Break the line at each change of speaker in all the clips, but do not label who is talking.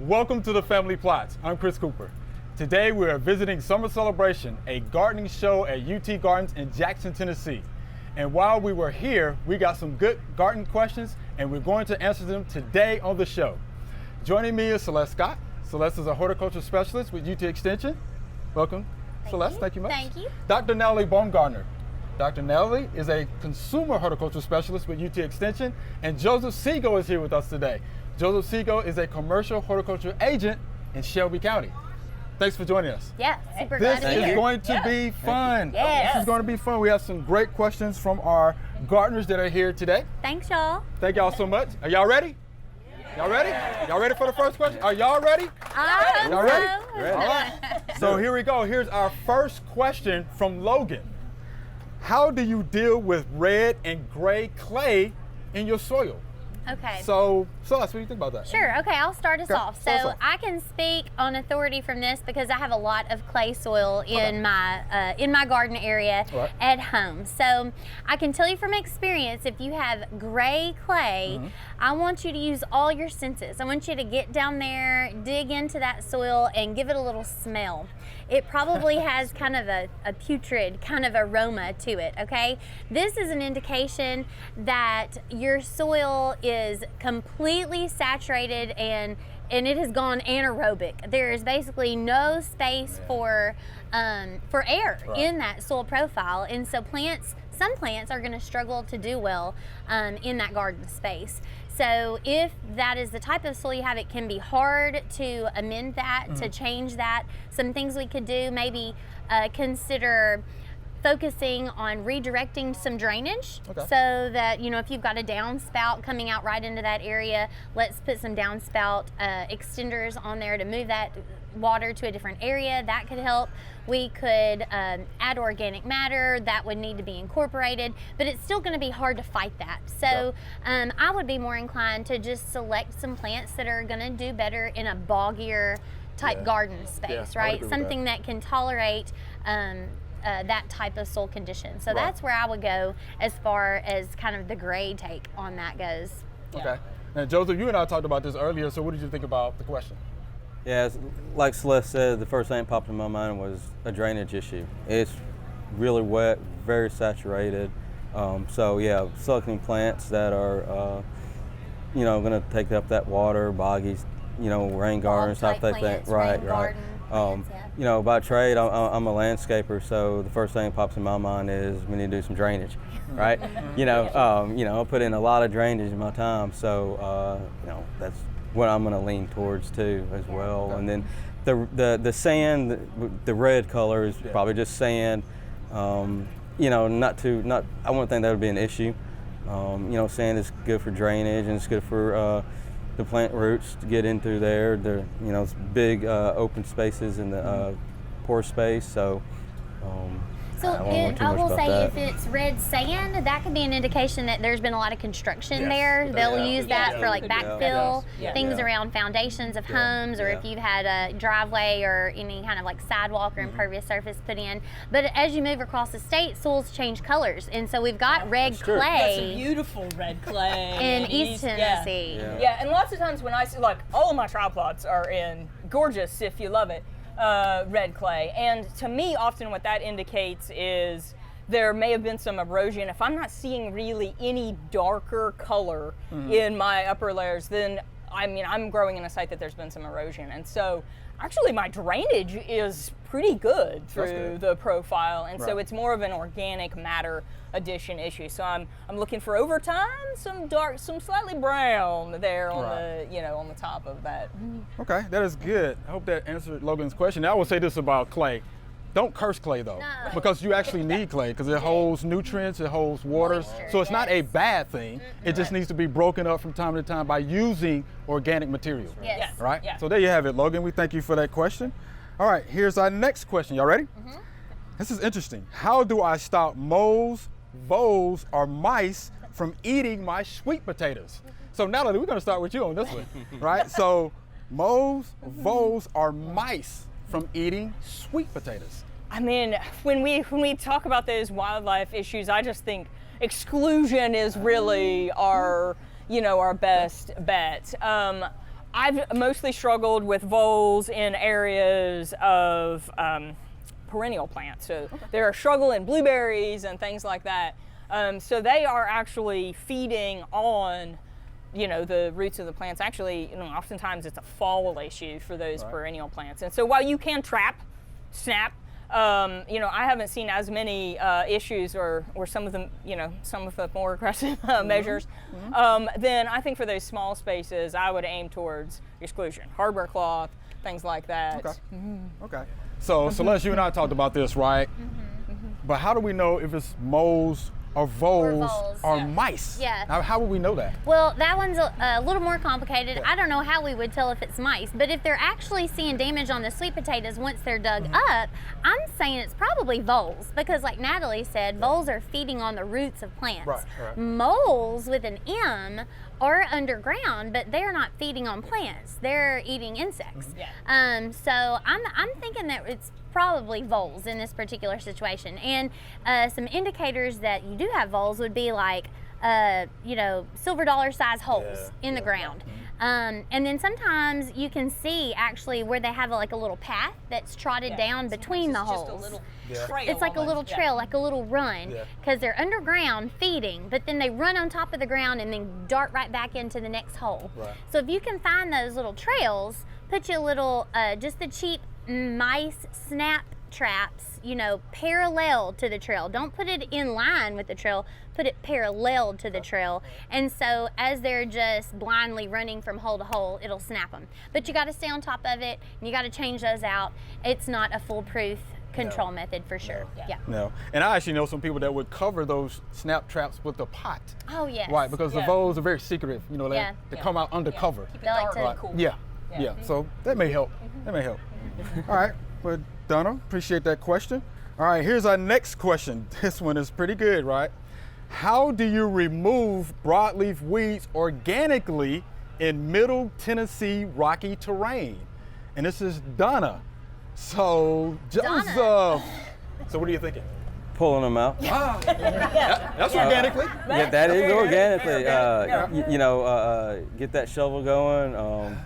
Welcome to the Family Plots. I'm Chris Cooper. Today we are visiting Summer Celebration, a gardening show at UT Gardens in Jackson, Tennessee. And while we were here, we got some good garden questions and we're going to answer them today on the show. Joining me is Celeste Scott. Celeste is a horticulture specialist with UT Extension. Welcome, Celeste. Thank you much.
Thank you.
Dr. Natalie Baumgartner. Dr. Natalie is a consumer horticulture specialist with UT Extension, and Joseph Segal is here with us today. Joseph Segal is a commercial horticulture agent in Shelby County. Thanks for joining us.
Yeah, super glad
This
to be
is
here.
going to be fun.
Yes.
This is going to be fun. We have some great questions from our gardeners that are here today.
Thanks, y'all.
Thank y'all so much. Are y'all ready? Y'all ready? Y'all ready for the first question? Are y'all ready? Y'all ready? All right. So here we go. Here's our first question from Logan. How do you deal with red and gray clay in your soil?
Okay.
So, Celeste, what do you think about that?
Sure. Okay, I'll start us off.
start us
So
off.
I can speak on authority from this because I have a lot of clay soil in my garden area
Right.
at home. So I can tell you from experience, if you have gray clay, I want you to use all your senses. I want you to get down there, dig into that soil, and give it a little smell. It probably has kind of a putrid kind of aroma to it, okay? This is an indication that your soil is completely saturated and it has gone anaerobic. There is basically no space for air in that soil profile, and so some plants are going to struggle to do well in that garden space. So if that is the type of soil you have, it can be hard to amend that, to change that. Some things we could do, maybe consider focusing on redirecting some drainage so that, you know, if you've got a downspout coming out right into that area, let's put some downspout extenders on there to move that water to a different area. That could help. We could add organic matter. That would need to be incorporated, but it's still going to be hard to fight that. So I would be more inclined to just select some plants that are going to do better in a boggier type garden space, right? Something that can tolerate that type of soil condition. So that's where I would go as far as kind of the gray take on that goes.
Okay. Now, Joseph, you and I talked about this earlier, so what did you think about the question?
Yeah, like Celeste said, the first thing that popped in my mind was a drainage issue. It's really wet, very saturated. So yeah, selecting plants that are, you know, going to take up that water, boggies, you know, rain gardens, type of thing. Right. You know, by trade, I'm a landscaper, so the first thing that pops in my mind is we need to do some drainage, right? You know, I put in a lot of drainage in my time, so you know, that's what I'm going to lean towards too as well. And then the sand, the red color is probably just sand. You know, I wouldn't think that would be an issue. You know, sand is good for drainage and it's good for the plant roots to get into there. You know, it's big open spaces in the pore space. So
I will say if it's red sand, that could be an indication that there's been a lot of construction there. They'll use that for like backfill, things around foundations of homes, or if you've had a driveway or any kind of like sidewalk or impervious surface put in. But as you move across the state, soils change colors, and so we've got red clay.
That's a beautiful red clay
in East Tennessee.
Yeah, and lots of times when I see, like, all of my tripods are in gorgeous, if you love it, red clay. And to me, often what that indicates is there may have been some erosion. If I'm not seeing really any darker color in my upper layers, then I'm growing in a site that there's been some erosion. And so actually my drainage is pretty good through the profile. And so it's more of an organic matter addition issue. So I'm looking for, over time, some slightly brown there on on the top of that.
Okay, that is good. I hope that answered Logan's question. Now, I will say this about clay. Don't curse clay though, because you actually need clay because it holds nutrients, it holds water. So it's not a bad thing. It just needs to be broken up from time to time by using organic material. Right?
Yeah.
So there you have it, Logan. We thank you for that question. All right, here's our next question. Y'all ready? This is interesting. How do I stop moles, voles, or mice from eating my sweet potatoes? So Natalie, we're going to start with you on this one, right? So moles, voles, or mice from eating sweet potatoes?
I mean, when we talk about those wildlife issues, I just think exclusion is really our best bet. I've mostly struggled with voles in areas of perennial plants. So they're a struggle in blueberries and things like that. So they are actually feeding on, the roots of the plants. Actually, oftentimes it's a fall issue for those perennial plants. And so while you can trap, snap, I haven't seen as many issues or some of the more aggressive measures. Then I think for those small spaces, I would aim towards exclusion, hardware cloth, things like that.
Okay. Okay. So Celeste, you and I talked about this, right? But how do we know if it's moles or voles or mice?
Yeah.
Now, how would we know that?
Well, that one's a little more complicated. I don't know how we would tell if it's mice, but if they're actually seeing damage on the sweet potatoes once they're dug up, I'm saying it's probably voles, because like Natalie said, voles are feeding on the roots of plants.
Right.
Moles with an M are underground, but they're not feeding on plants. They're eating insects. So I'm thinking that it's probably voles in this particular situation. And some indicators that you do have voles would be like, silver dollar size holes in the ground. And then sometimes you can see actually where they have like a little path that's trotted down between the holes.
Just a little trail.
It's like a little trail, like a little run, because they're underground feeding, but then they run on top of the ground and then dart right back into the next hole. So if you can find those little trails, put your little, just the cheap mice snap traps, parallel to the trail. Don't put it in line with the trail, put it parallel to the trail. And so as they're just blindly running from hole to hole, it'll snap them. But you got to stay on top of it, and you got to change those out. It's not a foolproof control method for sure.
No. And I actually know some people that would cover those snap traps with a pot.
Oh, yes.
Right, because the voles are very secretive. They come out undercover.
Keep it dark and cool.
Yeah. So that may help. That may help. All right. But Donna, appreciate that question. All right, here's our next question. This one is pretty good, right? How do you remove broadleaf weeds organically in Middle Tennessee rocky terrain? And this is Donna. So, Joseph. So what are you thinking?
Pulling them out.
That's organically.
Yeah, that is organically. Get that shovel going.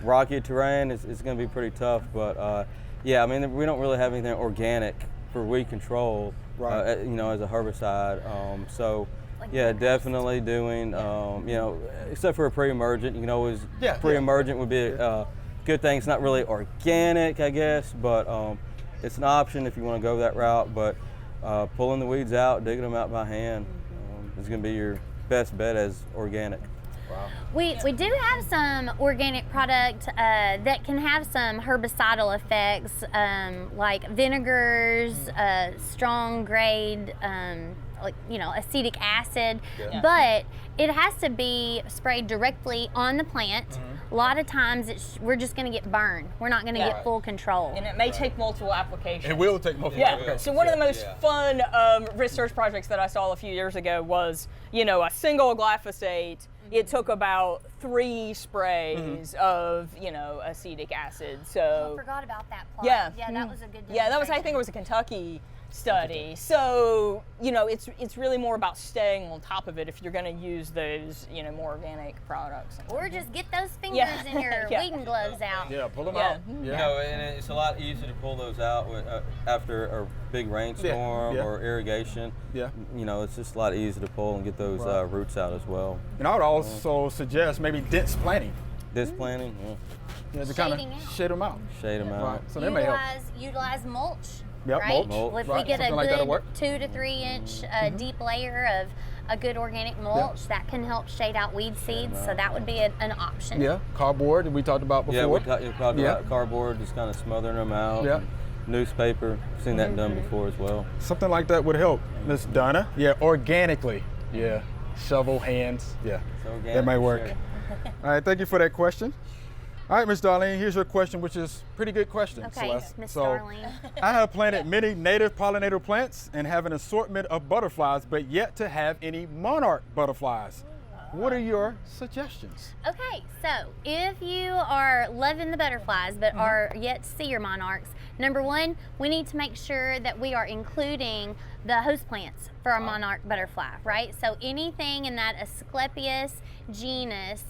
Rocky terrain is going to be pretty tough, but we don't really have anything organic for weed control, as a herbicide. Definitely doing, except for a pre-emergent. You can always, pre-emergent would be a good thing. It's not really organic, I guess, but it's an option if you want to go that route. But pulling the weeds out, digging them out by hand is going to be your best bet as organic.
Wow.
We do have some organic product that can have some herbicidal effects, like vinegars, strong grade, acetic acid, but it has to be sprayed directly on the plant. A lot of times we're just going to get burned. We're not going to get full control.
And it may take multiple applications.
It will take multiple applications.
So one of the most fun research projects that I saw a few years ago was, a single glyphosate. It took about 3 sprays of, acetic acid. So
I forgot about that part. That was a good demonstration.
that was, I think it was a Kentucky study. So, it's really more about staying on top of it if you're going to use those, more organic products.
Or just get those fingers in your weeding gloves out.
Yeah, pull them out.
And it's a lot easier to pull those out after a big rainstorm or irrigation. It's just a lot easier to pull and get those roots out as well.
And I would also suggest maybe dense planting.
Dense planting,
to kind of shade them out.
Shade them out.
Right. So that may help.
Utilize mulch.
Yep,
right?
mulch.
If we get a
Something
good 2 to 3 inch deep layer of a good organic mulch, that can help shade out weed seeds. So that would be an option.
Yeah, cardboard we talked about before.
Yeah, we talked about cardboard, just kind of smothering them out.
Yeah.
Newspaper, seen that done before as well.
Something like that would help, Miss Donna. Yeah, organically. Yeah, shovel hands. Yeah, that might work.
Sure.
All right, thank you for that question. All right, Miss Darlene, here's your question, which is a pretty good question,
Okay,
Celeste.
Miss
So,
Darlene.
I have planted many native pollinator plants and have an assortment of butterflies, but yet to have any monarch butterflies. What are your suggestions?
Okay, so if you are loving the butterflies but are yet to see your monarchs, number one, we need to make sure that we are including the host plants for our monarch butterfly, right? So anything in that Asclepias genus,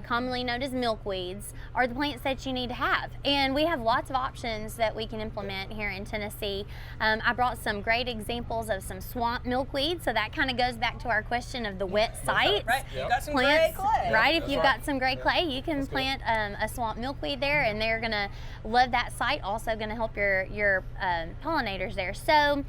commonly known as milkweeds, are the plants that you need to have. And we have lots of options that we can implement here in Tennessee. I brought some great examples of some swamp milkweed, so that kind of goes back to our question of the wet sites.
Right, you got some
Plants,
gray clay.
right? If you've got some gray clay, you can plant a swamp milkweed there, and they're gonna love that site. Also gonna help your pollinators there. So,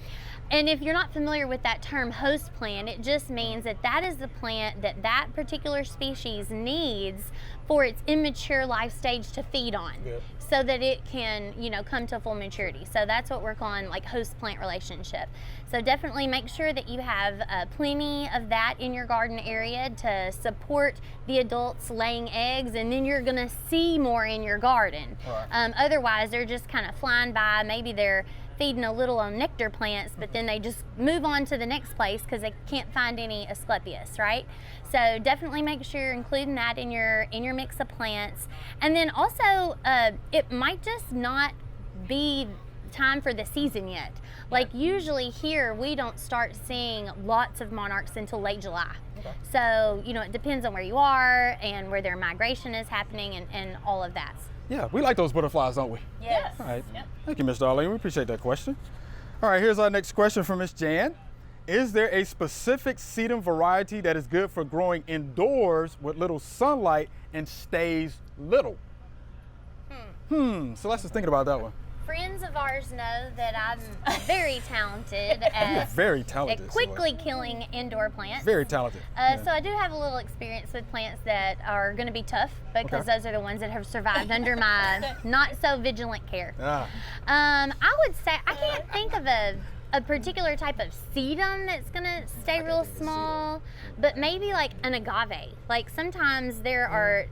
and if you're not familiar with that term host plant, it just means that that is the plant that that particular species needs for its immature life stage to feed on, so that it can, you know, come to full maturity. So that's what we're calling like host plant relationship. So definitely make sure that you have plenty of that in your garden area to support the adults laying eggs, and then you're gonna see more in your garden. Right. Otherwise, they're just kind of flying by. Maybe they're feeding a little on nectar plants, but then they just move on to the next place because they can't find any Asclepias, right? So definitely make sure you're including that in your mix of plants. And then also, it might just not be time for the season yet. Like usually here, we don't start seeing lots of monarchs until late July. Okay. So, you know, it depends on where you are and where their migration is happening and all of that.
Yeah, we like those butterflies, don't we?
Yes.
All right.
Yep.
Thank you, Mr. Arlene. We appreciate that question. All right, here's our next question from Ms. Jan. Is there a specific sedum variety that is good for growing indoors with little sunlight and stays little? So let's just think about that one.
Friends of ours know that I'm very talented at,
Very talented.
at quickly killing indoor plants.
Very talented.
So I do have a little experience with plants that are going to be tough, because those are the ones that have survived under my not so vigilant care. I would say I can't think of a particular type of sedum that's going to stay real small, but maybe like an agave. Like sometimes there are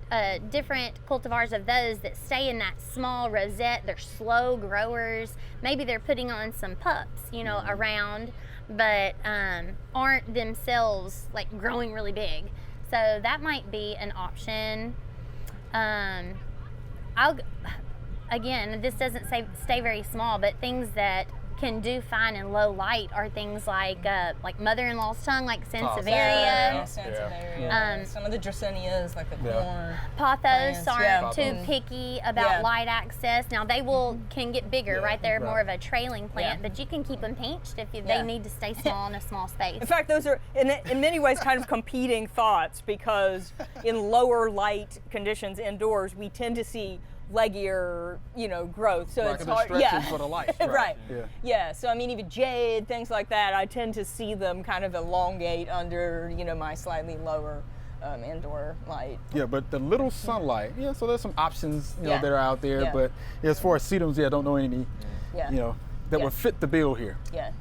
different cultivars of those that stay in that small rosette. They're slow growers. Maybe they're putting on some pups, you know, around, but aren't themselves like growing really big. So that might be an option. Again, this doesn't stay very small, but things that can do fine in low light are things like mother-in-law's tongue, like Sansevieria.
Sansevieria. Some of the Dracaenias, like the corn.
Pothos aren't too picky about light access. Now they can get bigger, right? They're more of a trailing plant, but you can keep them pinched if they need to stay small in a small space.
In fact, those are in many ways kind of competing thoughts, because in lower light conditions indoors, we tend to see leggier, you know, growth. So it's hard.
For the light.
Right. Yeah. So I mean, even jade, things like that, I tend to see them kind of elongate under, you know, my slightly lower indoor light.
Yeah, but the little sunlight. Yeah. So there's some options, you know, that are out there. But as far as sedums, I don't know any, you know, that would fit the bill here.
Yeah.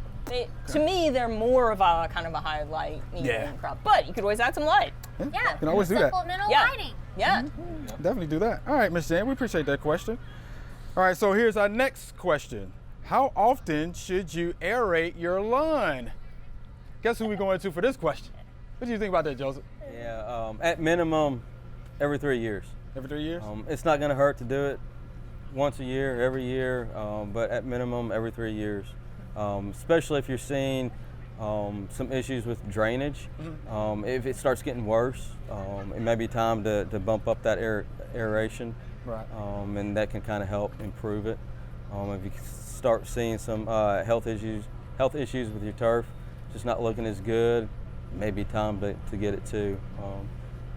To me, they're more of a kind of a highlight medium crop. But you could always add some light.
Yeah.
You can always do that.
Supplemental lighting.
Yeah.
Definitely do that. All right, Ms. Jan, we appreciate that question. All right, so here's our next question. How often should you aerate your lawn? Guess who we're going to for this question? What do you think about that, Joseph?
Yeah, at minimum, every 3 years.
Every 3 years?
It's not going to hurt to do it once a year, every year, but at minimum, every 3 years. Especially if you're seeing some issues with drainage. If it starts getting worse, it may be time to bump up that aeration, and that can kind of help improve it. If you start seeing some health issues with your turf, just not looking as good, maybe time to get it to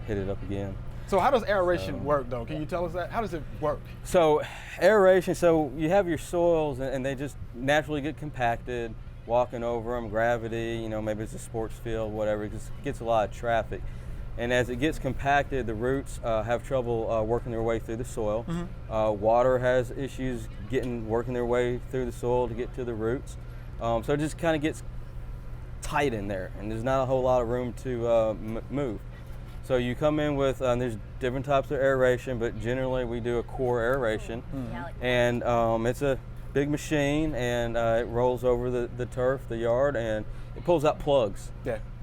hit it up again.
So how does aeration work, though? Can you tell us that? How does it work?
So aeration, so you have your soils and they just naturally get compacted, walking over them, gravity, you know, maybe it's a sports field, whatever, it just gets a lot of traffic. And as it gets compacted, the roots have trouble working their way through the soil. Water has issues working their way through the soil to get to the roots. So it just kind of gets tight in there, and there's not a whole lot of room to move. So you come in with, there's different types of aeration, but generally we do a core aeration. And it's a big machine, and it rolls over the turf, the yard, and it pulls out plugs.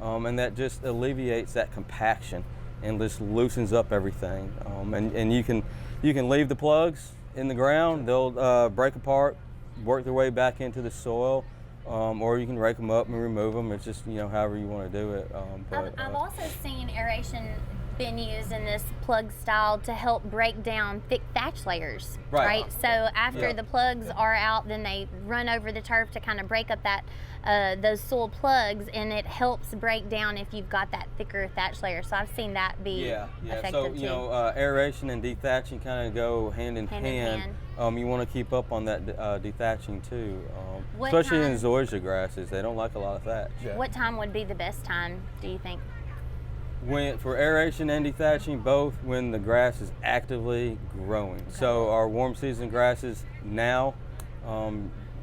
And that just alleviates that compaction and just loosens up everything. And you can leave the plugs in the ground, they'll break apart, work their way back into the soil. Or you can rake them up and remove them. It's just, you know, however you want to do it.
I've also seen aeration been used in this plug style to help break down thick thatch layers,
Right.
So after
Yeah.
the plugs are out, then they run over the turf to kind of break up that those soil plugs, and it helps break down if you've got that thicker thatch layer. So I've seen that be effective
So
too.
you know, aeration and dethatching kind of go hand in
Hand in
hand. You want to keep up on that dethatching too,
What
especially in
time-
zoysia grasses. They don't like a lot of thatch.
Yeah.
What time would be the best time, do you think?
When for aeration and dethatching, both when the grass is actively growing. So our warm season grasses now,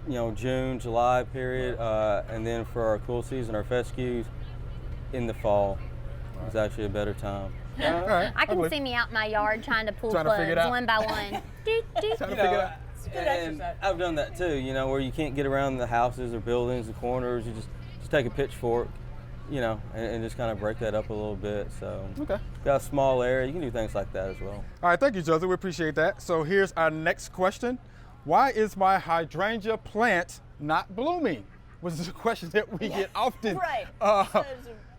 you know, June, July period, and then for our cool season, our fescues, in the fall is actually a better time.
All right.
I can
believe-
see me out in my yard trying to pull
Trying to figure it
plugs
out.
one by one. Doot, doot.
Trying to
You
figure it
know,
out.
good
and
exercise.
I've done that too. You know, where you can't get around the houses or buildings, the corners. You just take a pitchfork, you know, and just kind of break that up a little bit. So
Okay.
got a small area, you can do things like that as well.
All right, thank you, Joseph. We appreciate that. So here's our next question. Why is my hydrangea plant not blooming? Which is a question that we get often.
Right.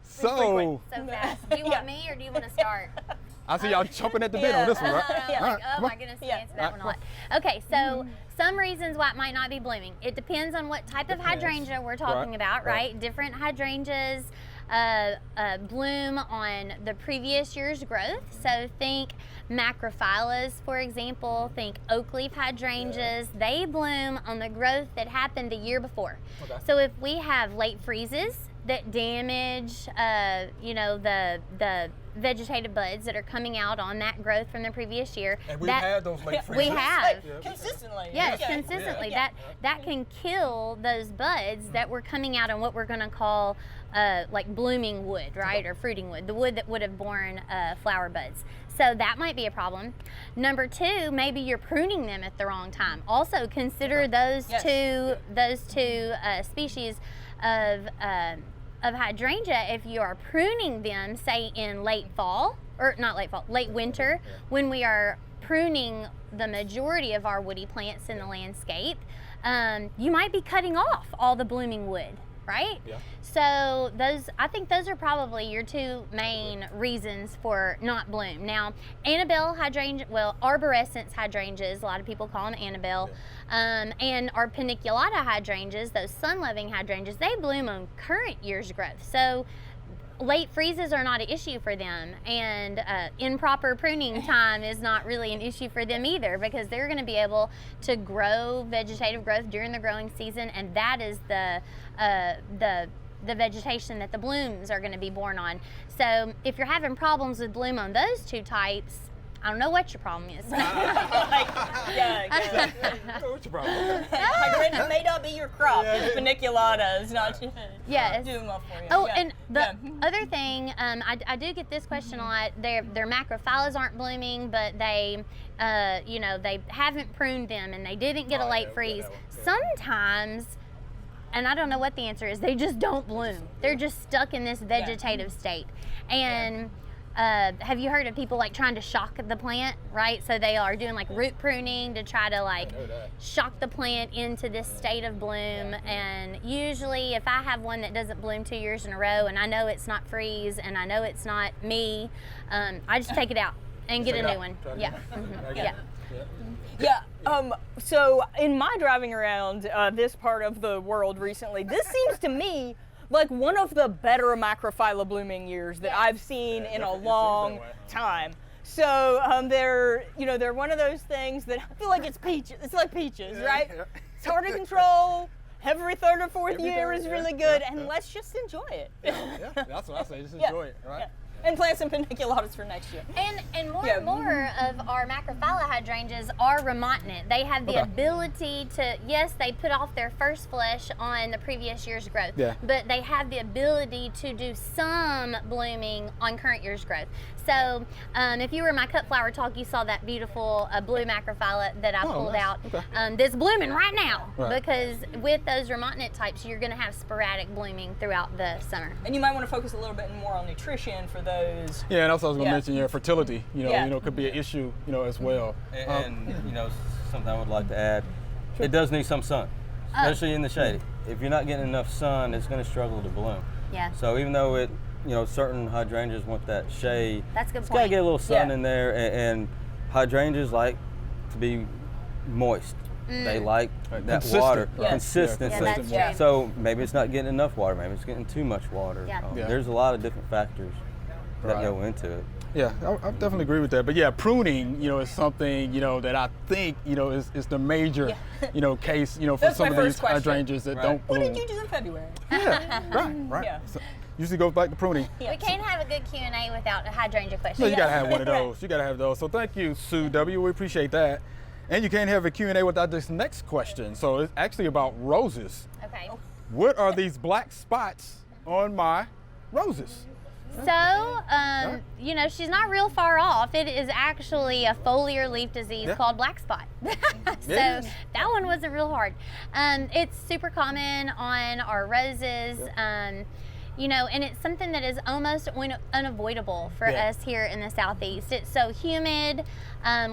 So
So fast. Do you want me or do you want to start?
I see y'all jumping at the bit on this one, right?
Like,
All right,
oh
come
my
on.
goodness, you
Yeah.
answered that one a lot. Okay, so some reasons why it might not be blooming. It depends on what type of hydrangea we're talking
Right,
about,
right.
right? Different hydrangeas bloom on the previous year's growth. So think macrophyllus, for example. Think oak leaf hydrangeas. They bloom on the growth that happened the year before.
Okay.
So if we have late freezes that damage, you know, the vegetative buds that are coming out on that growth from the previous year,
And we've
that
had those late
Yeah,
freezes.
we have.
Consistently.
Yes,
Yeah.
consistently.
Yeah.
That can kill those buds that were coming out on what we're going to call like blooming wood, right, or fruiting wood, the wood that would have borne flower buds. So that might be a problem. Number two, maybe you're pruning them at the wrong time. Also consider those
Yes.
two species of hydrangea. If you are pruning them, say in late fall, or not late fall, late winter, when we are pruning the majority of our woody plants in the landscape, you might be cutting off all the blooming wood, right?
Yeah.
So I think those are probably your two main reasons for not bloom. Now, Annabelle hydrangea, well, arborescens hydrangeas, a lot of people call them Annabelle, and our paniculata hydrangeas, those sun-loving hydrangeas, they bloom on current year's growth. So late freezes are not an issue for them, and improper pruning time is not really an issue for them either, because they're going to be able to grow vegetative growth during the growing season, and that is the vegetation that the blooms are going to be born on. So if you're having problems with bloom on those two types, I don't know what your problem is.
Yeah.
What's your problem? Okay.
Hydrangea may not be your crop.
Yeah.
Paniculata is not
Yes.
doing well for you.
Oh,
Yeah.
and the
Yeah.
other thing, I do get this question a lot. Their macrophyllus aren't blooming, but they, you know, they haven't pruned them and they didn't get a
Oh,
late
yeah,
freeze.
that one.
Sometimes, and I don't know what the answer is, they just don't bloom. They're just stuck in this vegetative state. And have you heard of people like trying to shock the plant, right? So they are doing like root pruning to try to like
know that.
shock the plant into this state of bloom. And usually if I have one that doesn't bloom 2 years in a row and I know it's not freeze and I know it's not me, I just take it out and get
Take
a
it
new
out.
one.
Try it
Yeah.
again.
Mhm.
Again.
Yeah.
Yeah. So in my driving around this part of the world recently, this seems to me like one of the better macrophylla blooming years that I've seen in a
definitely. It seems
long
that way.
time. So they're one of those things that I feel like it's peaches. It's like peaches, right?
Yeah.
It's hard to control. Every third or fourth
Every
year
third,
is
yeah,
really
yeah,
good, and
yeah.
let's just enjoy it.
Yeah, that's what I say. Just
Yeah.
enjoy it, right?
Yeah. And plant some paniculatas for next year.
And more
Yeah.
and more of our macrophylla hydrangeas are remontinate. They have the
Okay.
ability to, yes, they put off their first flush on the previous year's growth,
Yeah.
but they have the ability to do some blooming on current year's growth. So if you were in my cut flower talk, you saw that beautiful blue macrophylla that I
Oh,
pulled
nice.
out
Okay.
that's blooming right now.
Right.
Because with those remontinate types, you're going to have sporadic blooming throughout the summer.
And you might want to focus a little bit more on nutrition for those.
Yeah, and also I was going to
Yeah.
mention, fertility,
Yeah.
could be an issue, as well.
And you know, something I would like to add, it does need some sun, especially in the shade. If you're not getting enough sun, it's going to struggle to bloom.
Yeah.
So even though certain hydrangeas want that shade.
That's a good
It's got to
point.
get a little sun
Yeah.
in there, and hydrangeas like to be moist. They like that
Consistent.
water,
Yeah.
consistency.
Yeah, that's
true.
So maybe it's not getting enough water, maybe it's getting too much water.
Yeah.
Yeah.
There's a lot of different factors that
Right.
go into it.
Yeah, I definitely agree with that. But yeah, pruning, is something, that I think, is the major, case, for
That's
some
my
of these
first question.
hydrangeas that
Right.
don't
What
bloom.
did you do in February?
Yeah, right.
Yeah.
So, usually goes back to pruning.
We can't have a good Q&A without a hydrangea question.
No, you gotta have one of those. You gotta have those. So thank you, Sue W. We appreciate that. And you can't have a Q&A without this next question. So it's actually about roses.
Okay.
What are these black spots on my roses?
So, she's not real far off. It is actually a foliar leaf disease
Yeah.
called black spot. So
is.
that one wasn't real hard. It's super common on our roses. And it's something that is almost unavoidable for
Yeah.
us here in the Southeast. It's so humid.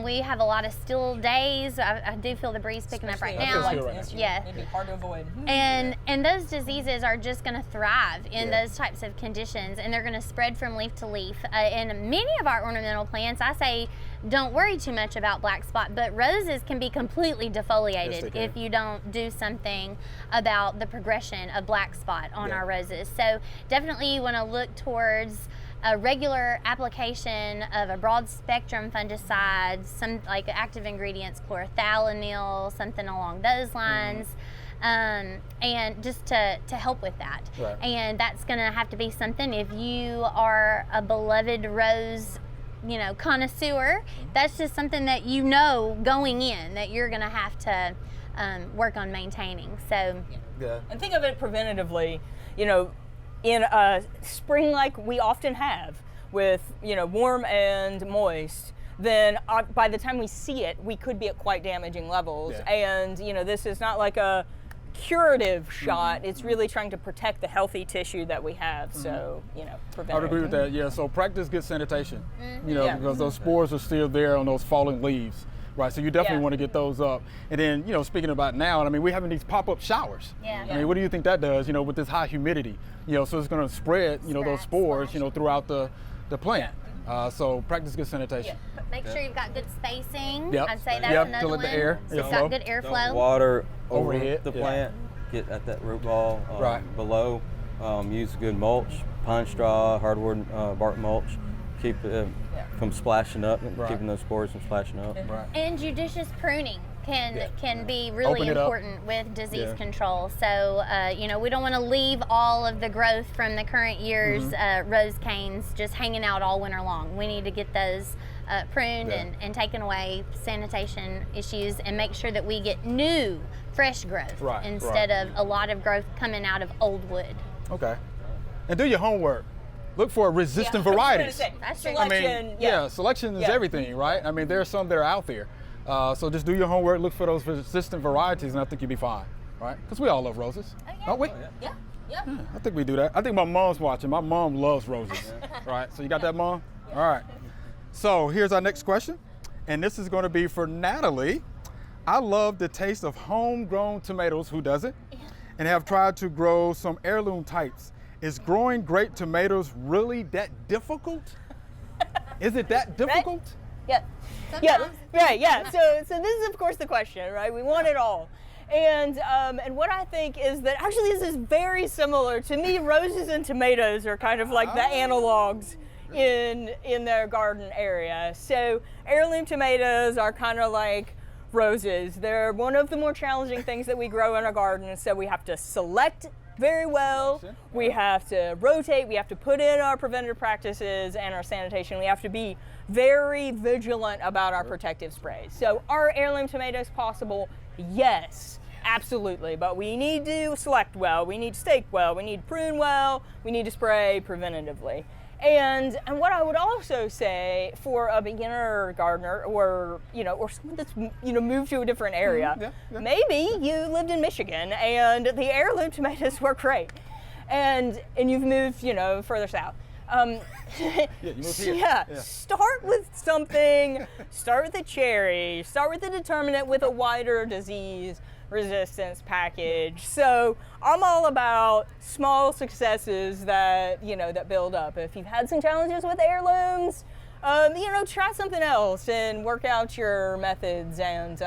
We have a lot of still days. I do feel the breeze picking up right
Especially
now.
I feel
like
right
this,
now. Yeah.
It'd be hard to avoid.
And those diseases are just going to thrive in
Yeah.
those types of conditions, and they're going to spread from leaf to leaf. And many of our ornamental plants, I say, don't worry too much about black spot, but roses can be completely
Yes,
defoliated
they can.
if you don't do something about the progression of black spot on
Yeah.
our roses. So definitely you want to look towards a regular application of a broad spectrum fungicide, some like active ingredients, chlorothalonil, something along those lines. And just to help with that.
Right.
And that's going to have to be something, if you are a beloved rose connoisseur, that's just something that going in that you're going to have to work on maintaining. So
Yeah.
And think of it preventatively, in a spring like we often have with, warm and moist, then by the time we see it, we could be at quite damaging levels.
Yeah.
And, this is not like a curative shot. It's really trying to protect the healthy tissue that we have. So, prevent
I would agree with that. Yeah. So practice good sanitation. Because those spores are still there on those fallen leaves. Right, so you definitely
Yeah.
want to get those up. And then, speaking about now, we're having these pop-up showers.
Yeah.
What do you think that does, with this high humidity? So it's going to spread, those spores, throughout the plant. So practice good sanitation.
make sure you've got good spacing.
Yep.
I'd say that's
Yep,
another
to let
one.
the air
So you've
flow.
got good airflow.
Water
Overhead,
over the
yeah.
plant, get at that root ball
Right.
below. Use good mulch, pine straw, hardwood bark mulch. Keep it from splashing up, and
Right.
keeping those spores from splashing up.
Right.
And judicious pruning can be really
Open it up.
important with disease
Yeah.
control. So, we don't want to leave all of the growth from the current year's
Mm-hmm.
rose canes just hanging out all winter long. We need to get those pruned
Yeah.
and taken away, sanitation issues, and make sure that we get new, fresh growth
Right,
instead
right.
of a lot of growth coming out of old wood.
Okay. And do your homework. Look for resistant varieties.
That's true.
Selection,
Selection is
Yeah.
everything, right? There are some that are out there. So just do your homework, look for those resistant varieties, and I think you'll be fine, right? Because we all love roses, don't we?
Yeah.
I think we do that. I think my mom's watching. My mom loves roses, right? So you got that, Mom? All right. So here's our next question, and this is going to be for Natalie. I love the taste of homegrown tomatoes. Who doesn't? And have tried to grow some heirloom types. Is growing grape tomatoes really that difficult? Is it that difficult?
Yeah.
Sometimes.
Yeah. Right. Yeah. So this is of course the question, right? We want it all. And what I think is that actually this is very similar to me. Roses and tomatoes are kind of like the analogs in their garden area. So heirloom tomatoes are kind of like roses. They're one of the more challenging things that we grow in our garden. So we have to select very well. We have to rotate. We have to put in our preventative practices and our sanitation. We have to be very vigilant about our protective sprays. So are heirloom tomatoes possible? Yes, absolutely. But we need to select well. We need to stake well. We need to prune well. We need to spray preventatively. And what I would also say for a beginner gardener, or someone that's moved to a different area, maybe you lived in Michigan and the heirloom tomatoes were great, and you've moved further south.
Yeah, you move here.
Yeah,
Yeah.
start with something, start with a cherry, start with a determinant with a wider disease resistance package. So I'm all about small successes that, that build up. If you've had some challenges with heirlooms, try something else and work out your methods and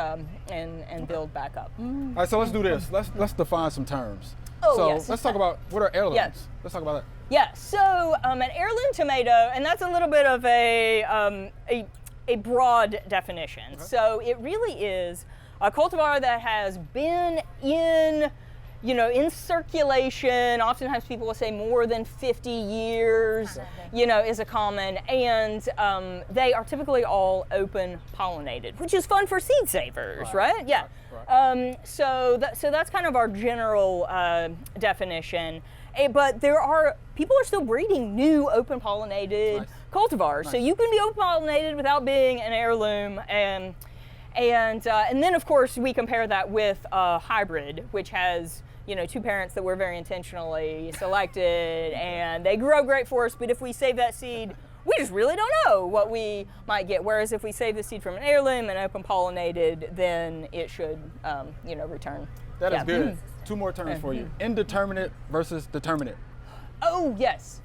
build back up.
All right, so let's do this. Let's define some terms.
Oh,
so
yes.
let's talk about what are heirlooms.
Yes.
Let's talk about that.
Yeah, so an heirloom tomato, and that's a little bit of a broad definition.
Okay.
So it really is a cultivar that has been in circulation. Oftentimes people will say more than 50 years, is a common, and they are typically all open pollinated, which is fun for seed savers, right? Yeah.
Right.
So that's kind of our general definition. But people are still breeding new open pollinated
Nice.
cultivars. So
Nice.
you can be open pollinated without being an heirloom, and then of course we compare that with a hybrid, which has two parents that were very intentionally selected, and they grow great for us. But if we save that seed, we just really don't know what we might get. Whereas if we save the seed from an heirloom and open pollinated, then it should return.
That is
Yeah.
good. Two more terms for you. Indeterminate versus determinate.
Oh, yes.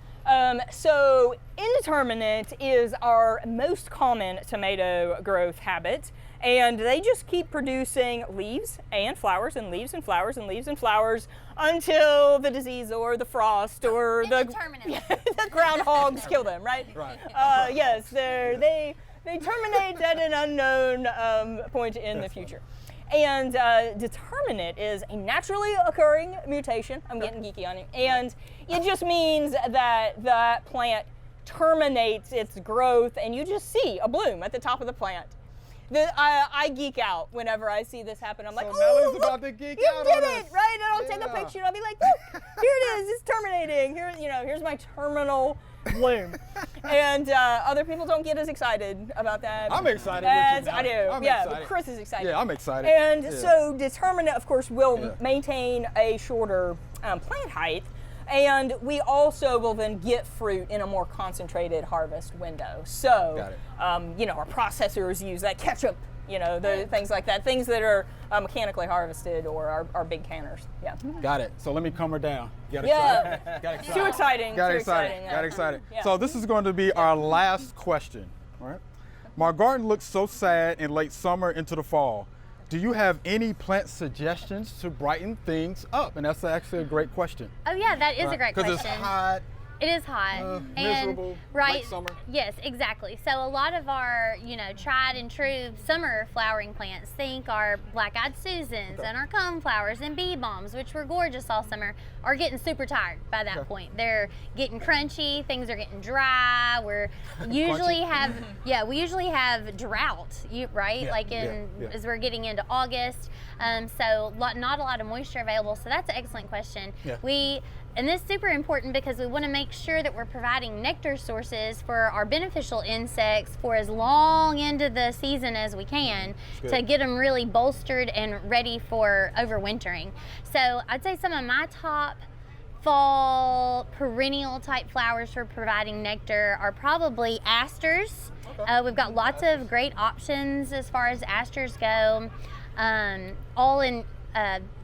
So indeterminate is our most common tomato growth habit, and they just keep producing leaves and flowers and leaves and flowers and leaves and flowers until the disease or the frost or the groundhogs kill them, right?
Right.
Yes, they terminate at an unknown point in the future. And determinate is a naturally occurring mutation. I'm getting geeky on it. And it just means that the plant terminates its growth and you just see a bloom at the top of the plant. I geek out whenever I see this happen. I'm like,
So
oh,
Nellie's
look,
about to geek
you
out
did
on
it,
us.
right? And I'll take a
Yeah.
picture and I'll be like, look, here it is, it's terminating. Here's my terminal bloom. And other people don't get as excited about that.
I'm excited with you,
I do.
Nellie. I'm
Yeah,
excited.
but Chris is excited.
Yeah, I'm excited.
And
Yeah.
so determinate, of course, will
Yeah.
maintain a shorter plant height. And we also will then get fruit in a more concentrated harvest window. So,
Got it.
our processors use that ketchup, things like that, things that are mechanically harvested or are big canners. Yeah.
Got it. So let me calm her down. Got
Yeah.
excited. Got excited.
Too exciting.
Got
too
excited.
exciting.
Got excited.
Yeah.
So this is going to be our last question. All right. My garden looks so sad in late summer into the fall. Do you have any plant suggestions to brighten things up? And that's actually a great question.
Oh yeah, that is a great question.
Because it's hot.
It is hot
miserable,
right.
late summer.
Yes, exactly. So a lot of our, tried and true summer flowering plants, think our black-eyed Susans and our coneflowers and bee balms, which were gorgeous all summer, are getting super tired by that point. They're getting crunchy. Things are getting dry. We usually have drought, right?
Yeah,
Like
yeah.
as we're getting into August. So not a lot of moisture available. So that's an excellent question.
Yeah.
And this is super important because we want to make sure that we're providing nectar sources for our beneficial insects for as long into the season as we can to get them really bolstered and ready for overwintering. So I'd say some of my top fall perennial type flowers for providing nectar are probably asters. We've got lots of great options as far as asters go, all in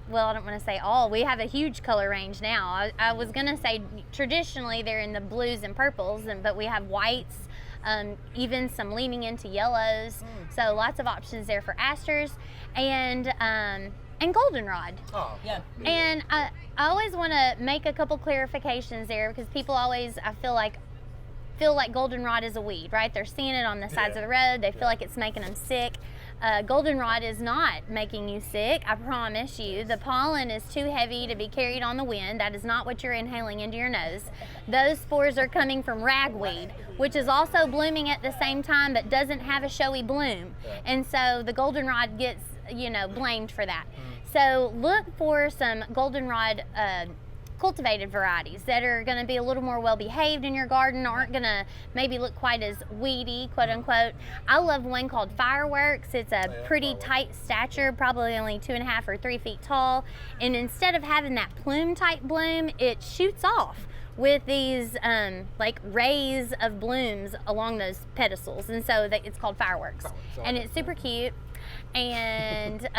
well, I don't want to say all. We have a huge color range now. I was going to say traditionally they're in the blues and purples, but we have whites, even some leaning into yellows. So lots of options there for asters and goldenrod.
Oh,
Yeah.
And I always want to make a couple clarifications there because people always, I feel like goldenrod is a weed, right? They're seeing it on the sides of the road. They feel like it's making them sick. Goldenrod is not making you sick, I promise you. The pollen is too heavy to be carried on the wind. That is not what you're inhaling into your nose. Those spores are coming from ragweed, which is also blooming at the same time but doesn't have a showy bloom. And so the goldenrod gets, blamed for that. So look for some goldenrod cultivated varieties that are going to be a little more well behaved in your garden, aren't going to maybe look quite as weedy, quote unquote. I love one called Fireworks. It's a pretty tight stature, probably only 2.5 or 3 feet tall, and instead of having that plume type bloom, it shoots off, with these like rays of blooms along those pedestals, and so it's called fireworks, and it's super cute. And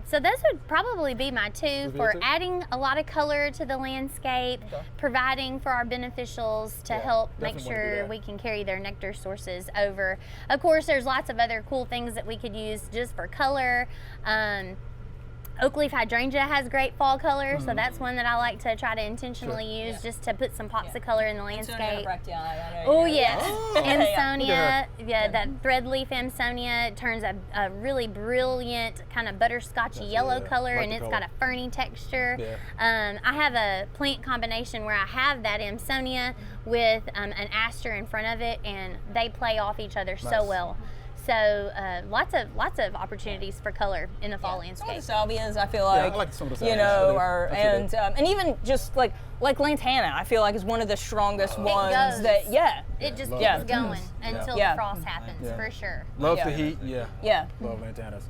so those would probably be my two for adding a lot of color to the landscape, providing for our beneficials to help make sure we can carry their nectar sources over. Of course, there's lots of other cool things that we could use just for color. Oak leaf hydrangea has great fall color, so that's one that I like to try to intentionally use just to put some pops of color in the landscape. Oh yes, Amsonia, that threadleaf Amsonia turns a really brilliant kind of butterscotchy yellow color, and it's got a ferny texture. I have a plant combination where I have that Amsonia with an aster in front of it, and they play off each other so well. So lots of opportunities for color in the fall landscape.
The salvias, I feel like,
I like some of the
you
salvias.
know, and even just like lantana, I feel like is one of the strongest ones.
Goes.
It
just keeps going until the frost happens, for sure.
Loves the heat, love lantanas.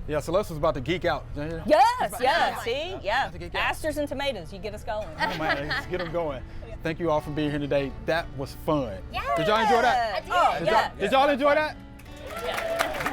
Yeah, Celeste was about to geek out.
Yes, see? Yeah. Asters and tomatoes, you get us going.
Oh man, let's get them going. Thank you all for being here today. That was fun.
Yeah.
Did y'all enjoy that?
I did.
Did y'all enjoy that?
Yeah.